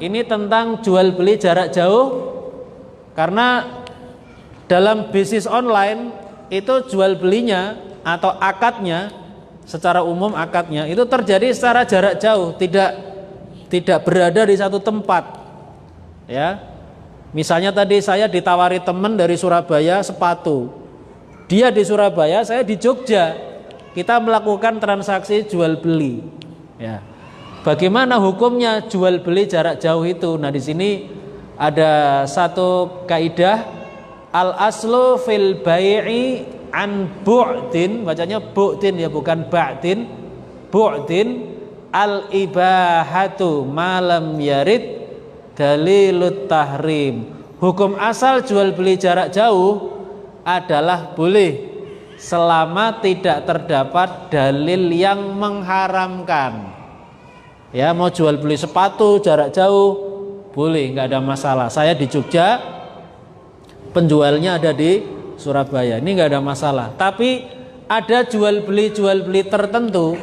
ini tentang jual beli jarak jauh. Karena dalam bisnis online itu jual belinya atau akadnya, secara umum akadnya itu terjadi secara jarak jauh, tidak berada di satu tempat. Ya, misalnya tadi saya ditawari teman dari Surabaya sepatu, dia di Surabaya, saya di Jogja, kita melakukan transaksi jual beli. Ya, bagaimana hukumnya jual beli jarak jauh itu? Nah, di sini ada satu kaidah, al aslu fil bai'i an bu'din, bacanya bu'din ya, bukan ba'din, bu'din, al ibahatu malam yarid dalilut tahrim. Hukum asal jual beli jarak jauh adalah boleh selama tidak terdapat dalil yang mengharamkan. Ya, mau jual beli sepatu jarak jauh boleh, nggak ada masalah. Saya di Jogja, penjualnya ada di Surabaya, ini nggak ada masalah. Tapi ada jual beli tertentu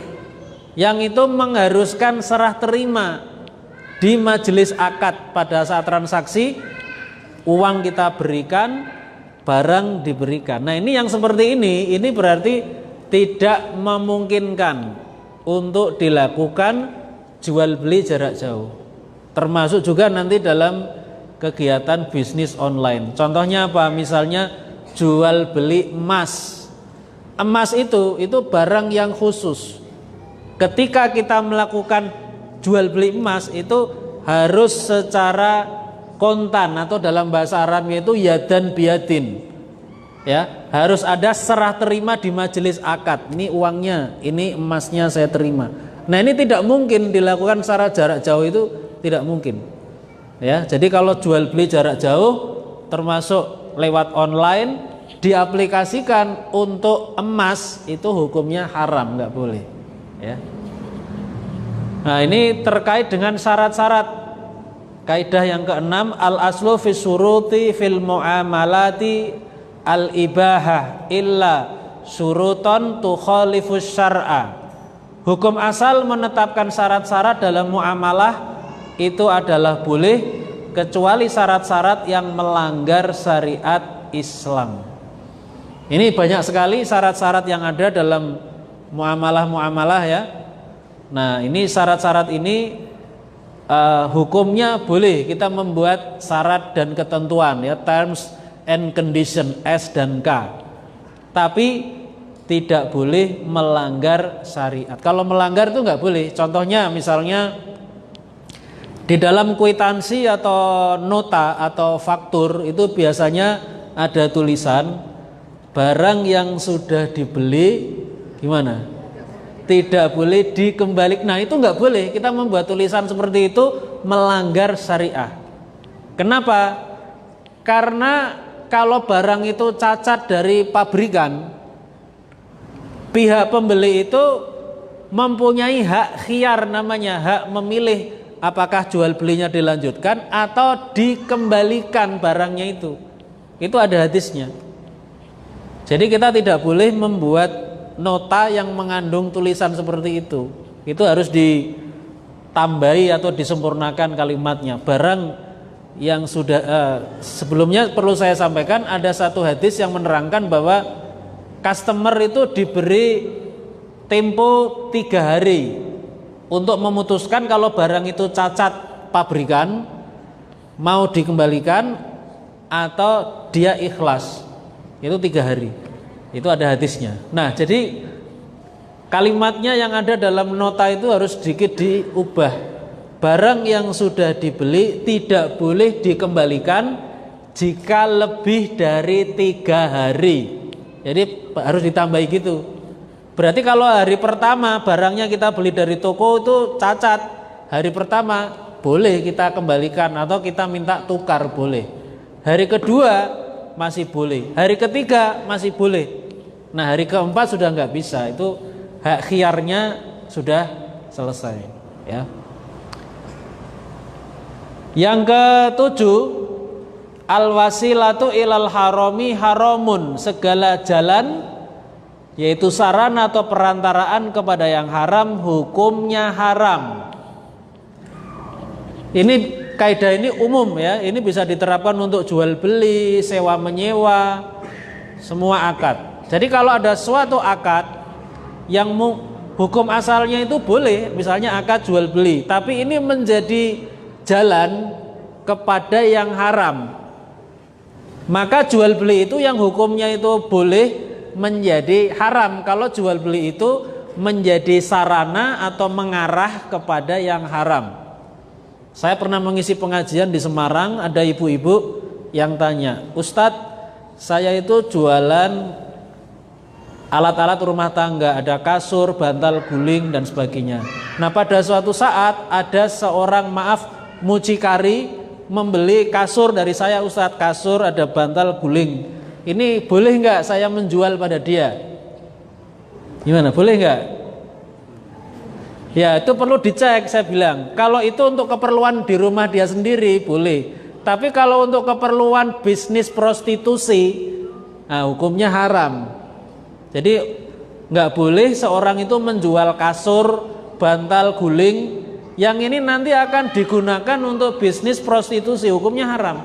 yang itu mengharuskan serah terima di majelis akad. Pada saat transaksi, uang kita berikan, barang diberikan. Nah, ini yang seperti ini berarti tidak memungkinkan untuk dilakukan jual beli jarak jauh. Termasuk juga nanti dalam kegiatan bisnis online. Contohnya apa? Misalnya jual beli emas. Emas itu barang yang khusus. Ketika kita melakukan jual beli emas itu harus secara kontan, atau dalam bahasa Arabnya itu yadan biadin. Ya, harus ada serah terima di majelis akad. Ini uangnya, ini emasnya saya terima. Nah, ini tidak mungkin dilakukan secara jarak jauh, itu tidak mungkin. Ya, jadi kalau jual beli jarak jauh termasuk lewat online diaplikasikan untuk emas, itu hukumnya haram, nggak boleh. Ya. Nah, ini terkait dengan syarat-syarat. Kaidah yang keenam, al aslu fis syuruti fil muamalati al ibahah illa syuruton tukhalifus syar'a. Hukum asal menetapkan syarat-syarat dalam muamalah itu adalah boleh, kecuali syarat-syarat yang melanggar syariat Islam. Ini banyak sekali syarat-syarat yang ada dalam muamalah-muamalah ya. Nah, ini syarat-syarat ini hukumnya boleh kita membuat syarat dan ketentuan ya, terms and condition S dan K. Tapi tidak boleh melanggar syariat. Kalau melanggar itu nggak boleh. Contohnya misalnya di dalam kwitansi atau nota atau faktur itu biasanya ada tulisan barang yang sudah dibeli gimana? Tidak boleh dikembalikan. Nah, itu nggak boleh. Kita membuat tulisan seperti itu melanggar syariah. Kenapa? Karena kalau barang itu cacat dari pabrikan, pihak pembeli itu mempunyai hak khiyar, namanya hak memilih apakah jual belinya dilanjutkan atau dikembalikan barangnya itu. Itu ada hadisnya. Jadi kita tidak boleh membuat nota yang mengandung tulisan seperti itu. Itu harus ditambahi atau disempurnakan kalimatnya. Barang yang sudah sebelumnya perlu saya sampaikan, ada satu hadis yang menerangkan bahwa customer itu diberi tempo 3 hari untuk memutuskan kalau barang itu cacat pabrikan, mau dikembalikan atau dia ikhlas. Itu 3 hari. Itu ada hadisnya. Nah, jadi kalimatnya yang ada dalam nota itu harus sedikit diubah. Barang yang sudah dibeli tidak boleh dikembalikan jika lebih dari 3 hari. Jadi harus ditambahi gitu. Berarti kalau hari pertama barangnya kita beli dari toko itu cacat, hari pertama boleh kita kembalikan atau kita minta tukar, boleh. Hari kedua masih boleh, hari ketiga masih boleh. Nah, hari keempat sudah nggak bisa, itu hak khiyarnya sudah selesai ya. Yang ketujuh, al wasilatu ilal harami haramun, segala jalan yaitu sarana atau perantaraan kepada yang haram hukumnya haram. Ini kaidah ini umum ya, ini bisa diterapkan untuk jual beli, sewa menyewa, semua akad. Jadi kalau ada suatu akad yang hukum asalnya itu boleh, misalnya akad jual beli, tapi ini menjadi jalan kepada yang haram, maka jual beli itu yang hukumnya itu boleh menjadi haram kalau jual beli itu menjadi sarana atau mengarah kepada yang haram. Saya pernah mengisi pengajian di Semarang, ada ibu-ibu yang tanya, Ustadz, saya itu jualan alat-alat rumah tangga, ada kasur, bantal guling dan sebagainya. Nah, pada suatu saat ada seorang mucikari membeli kasur dari saya, Ustadz, kasur, ada bantal guling. Ini boleh nggak saya menjual pada dia? Gimana, boleh nggak? Ya, itu perlu dicek. Saya bilang, kalau itu untuk keperluan di rumah dia sendiri boleh, tapi kalau untuk keperluan bisnis prostitusi, nah, hukumnya haram. Jadi nggak boleh seorang itu menjual kasur, bantal guling yang ini nanti akan digunakan untuk bisnis prostitusi, hukumnya haram.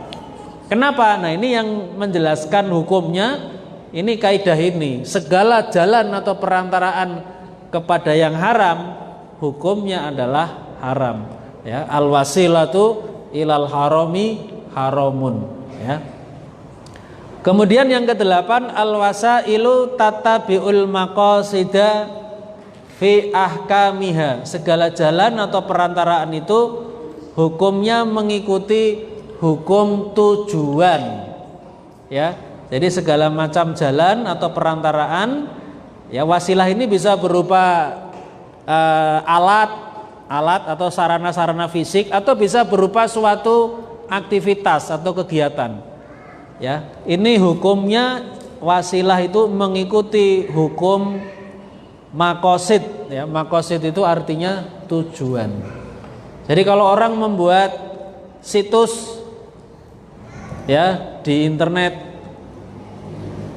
Kenapa? Nah, ini yang menjelaskan hukumnya, ini kaidah ini, segala jalan atau perantaraan kepada yang haram, hukumnya adalah haram. Ya, al wasilatu ilal harami haramun. Ya. Kemudian yang kedelapan, al wasailu tatabiul maqasida fi ahkamiha. Segala jalan atau perantaraan itu hukumnya mengikuti hukum tujuan. Ya, jadi segala macam jalan atau perantaraan, ya, wasilah ini bisa berupa alat atau sarana-sarana fisik, atau bisa berupa suatu aktivitas atau kegiatan. Ya, ini hukumnya wasilah itu mengikuti hukum maqasid. Ya, maqasid itu artinya tujuan. Jadi kalau orang membuat situs ya di internet,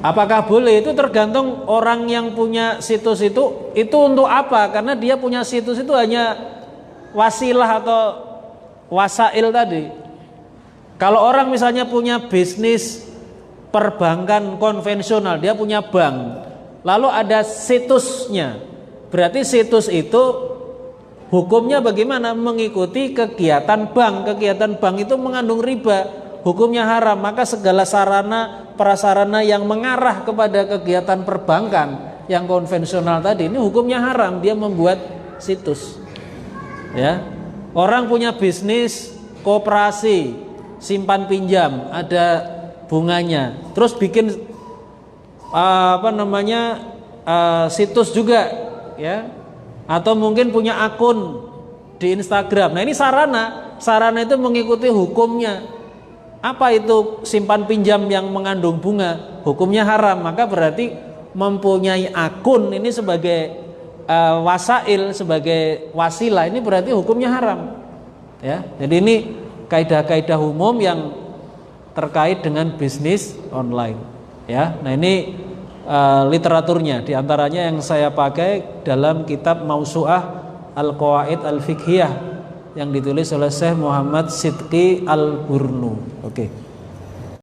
apakah boleh? Itu tergantung orang yang punya situs itu untuk apa? Karena dia punya situs itu hanya wasilah atau wasail tadi. Kalau orang misalnya punya bisnis perbankan konvensional, dia punya bank, lalu ada situsnya, berarti situs itu hukumnya bagaimana? Mengikuti kegiatan bank. Kegiatan bank itu mengandung riba, hukumnya haram. Maka segala sarana prasarana yang mengarah kepada kegiatan perbankan yang konvensional tadi, ini hukumnya haram. Dia membuat situs. Ya, orang punya bisnis koperasi simpan pinjam, ada bunganya, terus bikin situs juga, ya, atau mungkin punya akun di Instagram. Nah, ini sarana itu mengikuti hukumnya. Apa itu simpan pinjam yang mengandung bunga? Hukumnya haram. Maka berarti mempunyai akun ini sebagai wasail, sebagai wasilah, ini berarti hukumnya haram. Ya, jadi ini kaidah-kaidah umum yang terkait dengan bisnis online. Ya, nah ini literaturnya, diantaranya yang saya pakai dalam kitab Mausu'ah Al-Qawaid Al-Fiqhiyah yang ditulis oleh Syekh Muhammad Sidqi Al-Burnu. Oke.